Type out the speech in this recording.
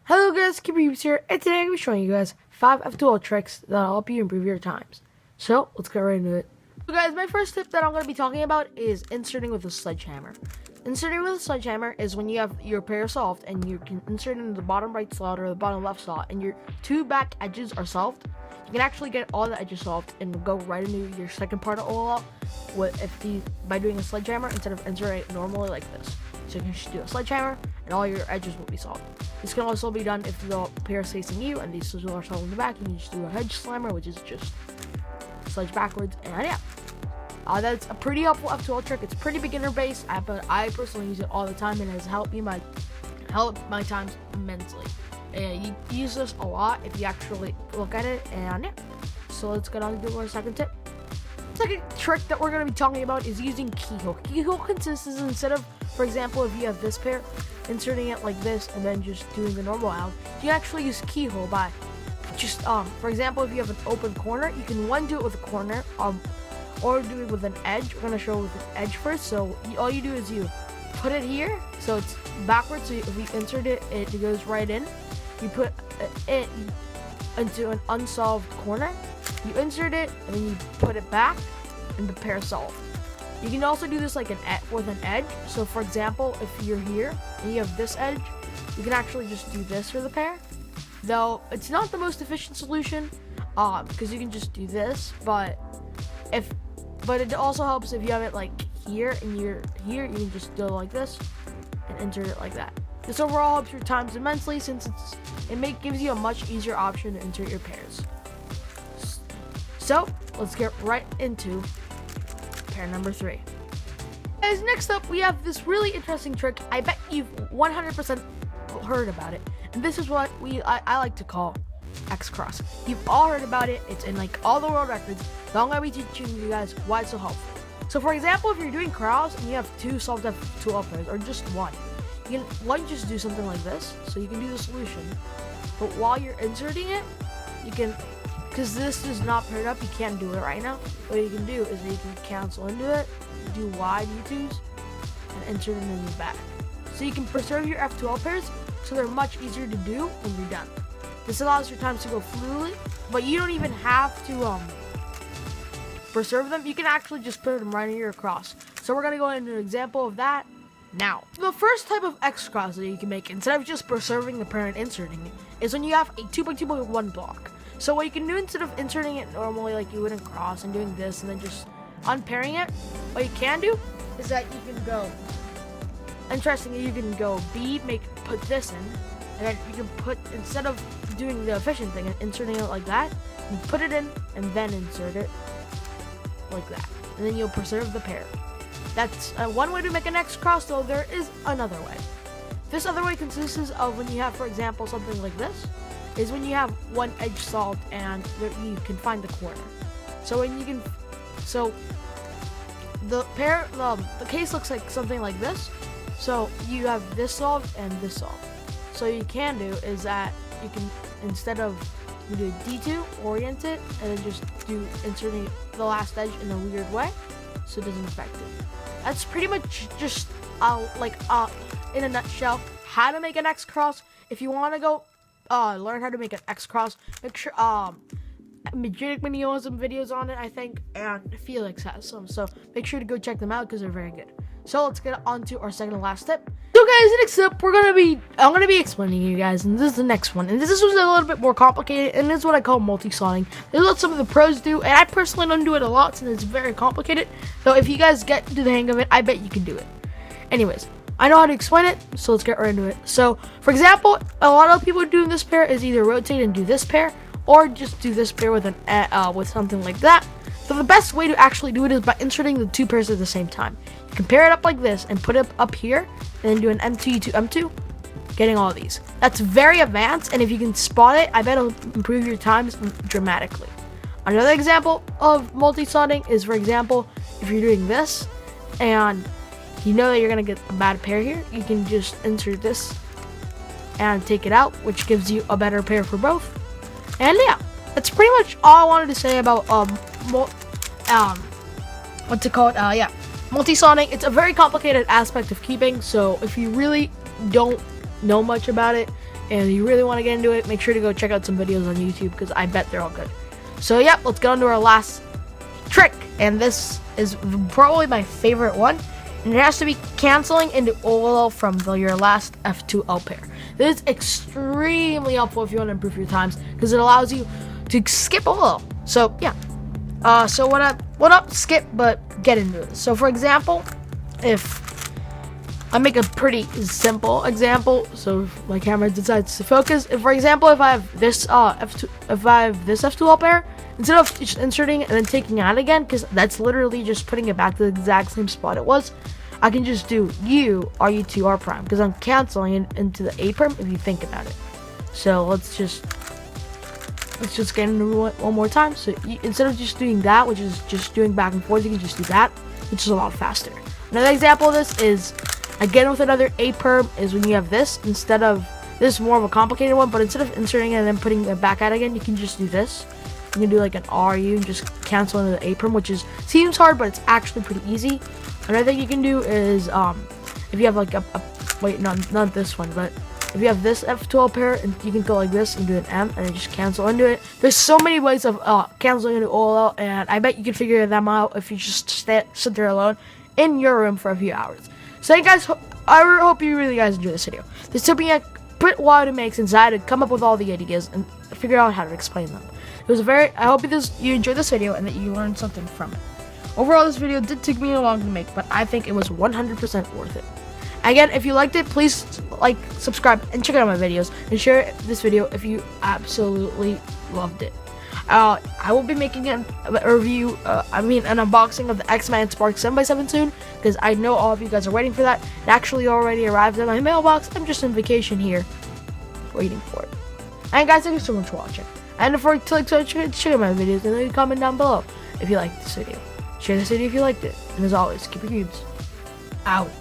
Hello guys, TheCuberCubes here, and today I'm going to be showing you guys 5 F2L tricks that'll help you improve your times. So, let's get right into it. So guys, my first tip that I'm going to be talking about is inserting with a sledgehammer. Inserting with a sledgehammer is when you have your pair solved and you can insert it into the bottom right slot or the bottom left slot and your two back edges are solved. You can actually get all the edges solved and go right into your second part of OLL by doing a sledgehammer instead of inserting it normally like this. So you can just do a sledgehammer and all your edges will be solved. This can also be done if the pair is facing you and these scissors are solved in the back. You can just do a hedge slammer, which is just sledge backwards, and yeah. That's a pretty helpful F2L trick. It's pretty beginner based, but I personally use it all the time and it has helped my times immensely. You use this a lot if you actually look at it, and yeah. So let's get on to our second tip. Second trick that we're going to be talking about is using keyhole. Keyhole consists instead of, for example, if you have this pair, inserting it like this and then just doing the normal out, you actually use keyhole by just for example, if you have an open corner, you can do it with a corner or do it with an edge. We're going to show with an edge first. So all you do is you put it here so it's backwards, so if you insert it, it goes right in. You put it into an unsolved corner, you insert it, and then you put it back, and the pair solved. You can also do this like with an edge. So for example, if you're here and you have this edge, you can actually just do this for the pair. Though it's not the most efficient solution, because you can just do this, but it also helps if you have it like here and you're here, you can just do it like this and insert it like that. This overall helps your times immensely since it gives you a much easier option to insert your pairs. So let's get right into pair number 3. Guys, next up we have this really interesting trick. I bet you've 100% heard about it, and this is what I like to call X cross. You've all heard about it. It's in like all the world records. So I'm gonna be teaching you guys why it's so helpful. So for example, if you're doing cross and you have 2 solved F2L pairs or just one, you can just do something like this. So you can do the solution, but while you're inserting it, you can, because this is not paired up, you can't do it right now. What you can do is that you can cancel into it, do wide U2s, and insert them in the back. So you can preserve your F2L pairs so they're much easier to do when you're done. This allows your times to go fluidly, but you don't even have to preserve them. You can actually just put them right in your cross. So we're gonna go into an example of that now. The first type of X cross that you can make instead of just preserving the pair and inserting it is when you have a 2x2x1 block. So what you can do instead of inserting it normally like you would in cross and doing this and then just unpairing it, what you can do is that you can go, interestingly, you can go put this in, and then you can put, instead of doing the efficient thing and inserting it like that, you put it in and then insert it like that, and then you'll preserve the pair. That's one way to make an X cross, though there is another way. This other way consists of when you have, for example, something like this, is when you have one edge solved and you can find the corner. So the pair, the case looks like something like this. So you have this solved and this solved. So you can do is that you can, instead of you do a D2, orient it, and then just do inserting the last edge in a weird way, so it doesn't affect it. That's pretty much just in a nutshell how to make an X cross. If you want to go learn how to make an X cross, make sure Jake Mini has some videos on it, I think, and Felix has some, so make sure to go check them out because they're very good. So let's get on to our second and last tip. So guys, next up I'm gonna be explaining to you guys, and this is the next one, and this was a little bit more complicated, and this is what I call multi-slotting. This is what some of the pros do, and I personally don't do it a lot since it's very complicated. So if you guys get to the hang of it, I bet you can do it. Anyways, I know how to explain it, so let's get right into it. So for example, a lot of people doing this pair is either rotate and do this pair, or just do this pair with with something like that. So the best way to actually do it is by inserting the 2 pairs at the same time. You can pair it up like this and put it up here, and then do an M2 to M2, getting all of these. That's very advanced, and if you can spot it, I bet it'll improve your times dramatically. Another example of multi-slotting is, for example, if you're doing this, and you know that you're gonna get a bad pair here, you can just insert this and take it out, which gives you a better pair for both. And yeah, that's pretty much all I wanted to say about multi-slotting. It's a very complicated aspect of keeping, so if you really don't know much about it and you really want to get into it, make sure to go check out some videos on YouTube because I bet they're all good. So yeah, let's get on to our last trick, and this is probably my favorite one, and it has to be canceling into OLL from your last F2L pair. This is extremely helpful if you want to improve your times because it allows you to skip OLL. So yeah, so what up skip, but get into it. So for example, if I make a pretty simple example, so if my camera decides to focus, if for example if I have this F2L pair, instead of just inserting it and then taking it out again, because that's literally just putting it back to the exact same spot it was, I can just do U RU2 R prime because I'm canceling it into the A perm if you think about it. So let's just get into it one more time. So instead of just doing that, which is just doing back and forth, you can just do that, which is a lot faster. Another example of this is, again with another A perm, is when you have this, instead of this is more of a complicated one, but instead of inserting it and then putting it back out again, you can just do this. You can do like an RU and just cancel into the A perm, which seems hard, but it's actually pretty easy. Another thing you can do is if you have like wait, not this one, but if you have this F2L pair, and you can go like this and do an M and then just cancel into it. There's so many ways of canceling into OLL, and I bet you can figure them out if you just sit there alone in your room for a few hours. So hey guys, I hope you really guys enjoyed this video. This took me a bit while to make since I had to come up with all the ideas and figure out how to explain them. It was I hope you enjoyed this video and that you learned something from it. Overall, this video did take me long to make, but I think it was 100% worth it. Again, if you liked it, please like, subscribe, and check out my videos, and share this video if you absolutely loved it. I will be making a review, an unboxing of the X-Men Spark 7x7 soon, because I know all of you guys are waiting for that. It actually already arrived in my mailbox. I'm just on vacation here, waiting for it. And guys, thank you so much for watching. And don't forget to check out my videos and leave a comment down below if you liked this video. Share this video if you liked it. And as always, keep your cubes out.